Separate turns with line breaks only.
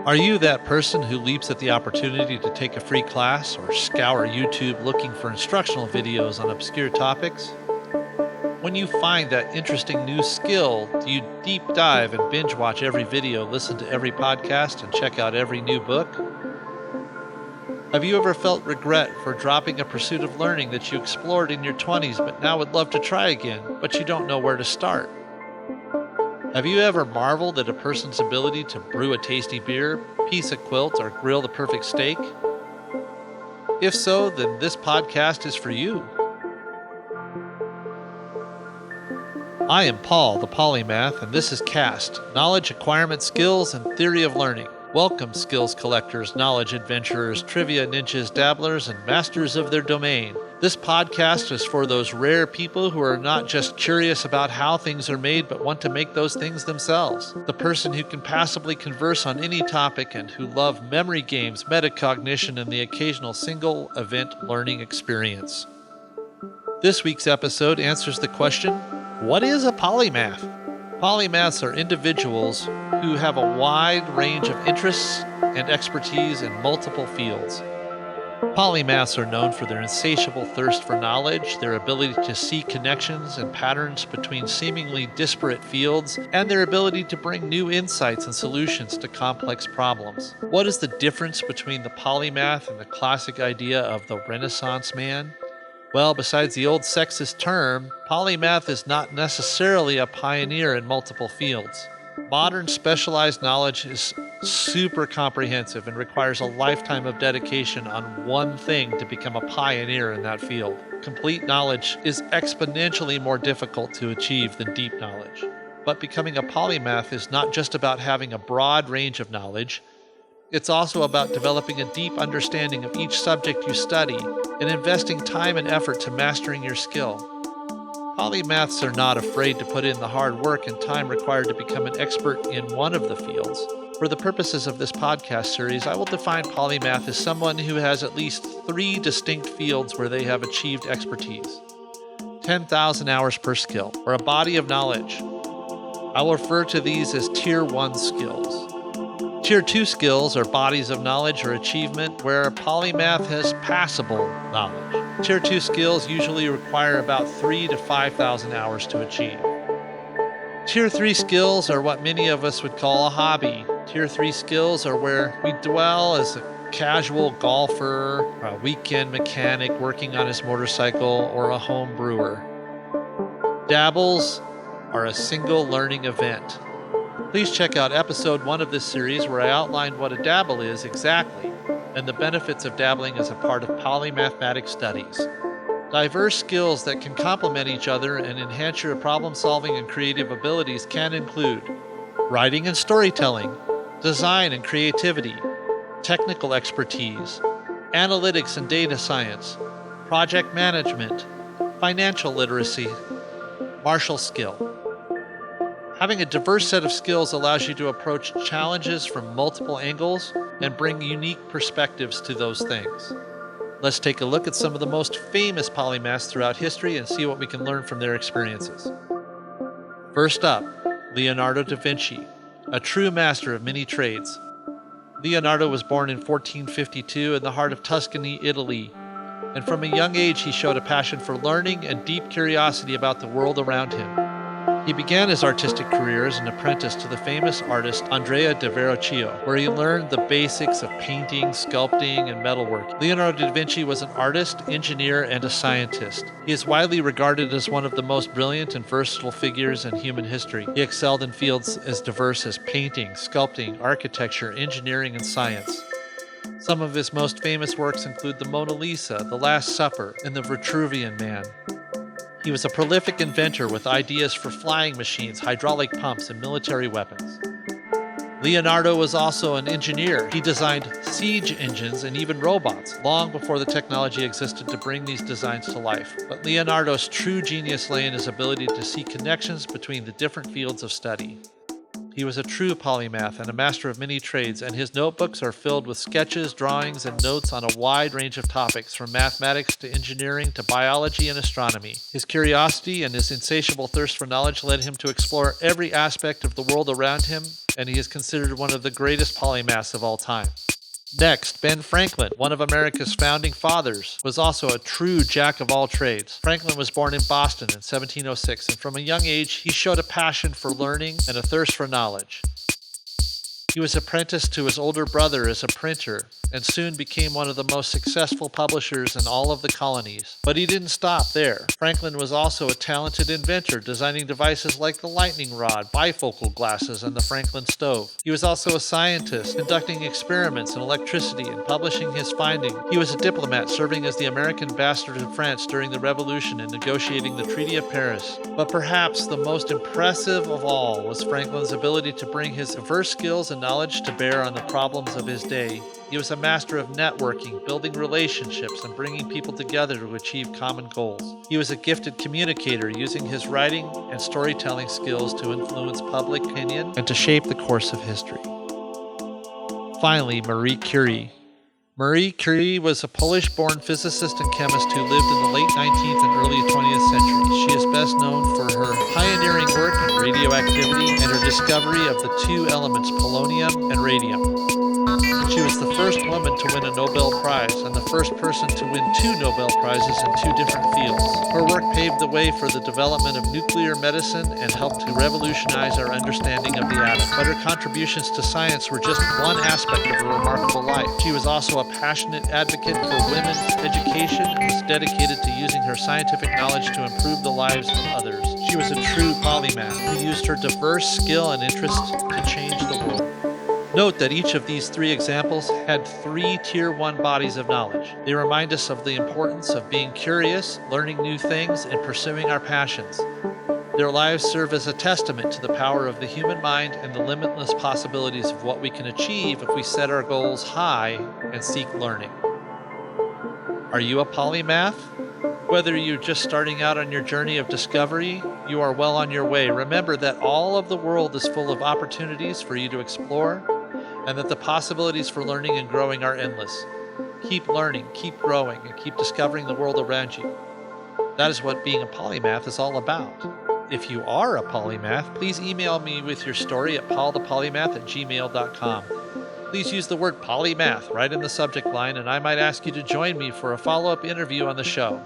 Are you that person who leaps at the opportunity to take a free class or scour YouTube looking for instructional videos on obscure topics? When you find that interesting new skill, do you deep dive and binge watch every video, listen to every podcast, and check out every new book? Have you ever felt regret for dropping a pursuit of learning that you explored in your 20s but now would love to try again, but you don't know where to start? Have you ever marveled at a person's ability to brew a tasty beer, piece a quilt, or grill the perfect steak? If so, then this podcast is for you. I am Paul, the Polymath, and this is CAST, Knowledge Acquirement Skills and Theory of Learning. Welcome, skills collectors, knowledge adventurers, trivia ninjas, dabblers, and masters of their domain. This podcast is for those rare people who are not just curious about how things are made, but want to make those things themselves. The person who can passively converse on any topic and who love memory games, metacognition, and the occasional single event learning experience. This week's episode answers the question, what is a polymath? Polymaths are individuals who have a wide range of interests and expertise in multiple fields. Polymaths are known for their insatiable thirst for knowledge, their ability to see connections and patterns between seemingly disparate fields, and their ability to bring new insights and solutions to complex problems. What is the difference between the polymath and the classic idea of the Renaissance man? Well, besides the old sexist term, polymath is not necessarily a pioneer in multiple fields. Modern specialized knowledge is super comprehensive and requires a lifetime of dedication on one thing to become a pioneer in that field. Complete knowledge is exponentially more difficult to achieve than deep knowledge. But becoming a polymath is not just about having a broad range of knowledge. It's also about developing a deep understanding of each subject you study and investing time and effort to mastering your skill. Polymaths are not afraid to put in the hard work and time required to become an expert in one of the fields. For the purposes of this podcast series, I will define polymath as someone who has at least 3 distinct fields where they have achieved expertise. 10,000 hours per skill, or a body of knowledge. I will refer to these as Tier 1 skills. Tier 2 skills are bodies of knowledge or achievement where a polymath has passable knowledge. Tier 2 skills usually require about 3,000 to 5,000 hours to achieve. Tier 3 skills are what many of us would call a hobby. Tier 3 skills are where we dwell as a casual golfer, a weekend mechanic working on his motorcycle, or a home brewer. Dabbles are a single learning event. Please check out episode 1 of this series where I outlined what a dabble is exactly and the benefits of dabbling as a part of polymathematic studies. Diverse skills that can complement each other and enhance your problem-solving and creative abilities can include writing and storytelling, design and creativity, technical expertise, analytics and data science, project management, financial literacy, martial skill. Having a diverse set of skills allows you to approach challenges from multiple angles and bring unique perspectives to those things. Let's take a look at some of the most famous polymaths throughout history and see what we can learn from their experiences. First up, Leonardo da Vinci, a true master of many trades. Leonardo was born in 1452 in the heart of Tuscany, Italy, and from a young age he showed a passion for learning and deep curiosity about the world around him. He began his artistic career as an apprentice to the famous artist Andrea da Verrocchio, where he learned the basics of painting, sculpting, and metalwork. Leonardo da Vinci was an artist, engineer, and a scientist. He is widely regarded as one of the most brilliant and versatile figures in human history. He excelled in fields as diverse as painting, sculpting, architecture, engineering, and science. Some of his most famous works include the Mona Lisa, The Last Supper, and the Vitruvian Man. He was a prolific inventor with ideas for flying machines, hydraulic pumps, and military weapons. Leonardo was also an engineer. He designed siege engines and even robots long before the technology existed to bring these designs to life. But Leonardo's true genius lay in his ability to see connections between the different fields of study. He was a true polymath and a master of many trades, and his notebooks are filled with sketches, drawings, and notes on a wide range of topics, from mathematics to engineering to biology and astronomy. His curiosity and his insatiable thirst for knowledge led him to explore every aspect of the world around him and he is considered one of the greatest polymaths of all time. Next, Ben Franklin, one of America's founding fathers, was also a true jack of all trades. Franklin was born in Boston in 1706, and from a young age, he showed a passion for learning and a thirst for knowledge. He was apprenticed to his older brother as a printer and soon became one of the most successful publishers in all of the colonies. But he didn't stop there. Franklin was also a talented inventor, designing devices like the lightning rod, bifocal glasses, and the Franklin stove. He was also a scientist, conducting experiments in electricity and publishing his findings. He was a diplomat, serving as the American ambassador to France during the Revolution and negotiating the Treaty of Paris. But perhaps the most impressive of all was Franklin's ability to bring his diverse skills and knowledge to bear on the problems of his day. He was a master of networking, building relationships, and bringing people together to achieve common goals. He was a gifted communicator, using his writing and storytelling skills to influence public opinion and to shape the course of history. Finally, Marie Curie. Marie Curie was a Polish-born physicist and chemist who lived in the late 19th and early 20th centuries. She is best known for her pioneering work in radioactivity and her discovery of the two elements polonium and radium. She was the first woman to win a Nobel Prize and the first person to win 2 Nobel Prizes in 2 different fields. Her work paved the way for the development of nuclear medicine and helped to revolutionize our understanding of the atom. But her contributions to science were just one aspect of her remarkable life. She was also a passionate advocate for women's education and was dedicated to using her scientific knowledge to improve the lives of others. She was a true polymath who used her diverse skill and interests to change the world. Note that each of these 3 examples had 3 Tier 1 bodies of knowledge. They remind us of the importance of being curious, learning new things, and pursuing our passions. Their lives serve as a testament to the power of the human mind and the limitless possibilities of what we can achieve if we set our goals high and seek learning. Are you a polymath? Whether you're just starting out on your journey of discovery, you are well on your way. Remember that all of the world is full of opportunities for you to explore, and that the possibilities for learning and growing are endless. Keep learning, keep growing, and keep discovering the world around you. That is what being a polymath is all about. If you are a polymath, please email me with your story at paulthepolymath@gmail.com. Please use the word polymath right in the subject line, and I might ask you to join me for a follow-up interview on the show.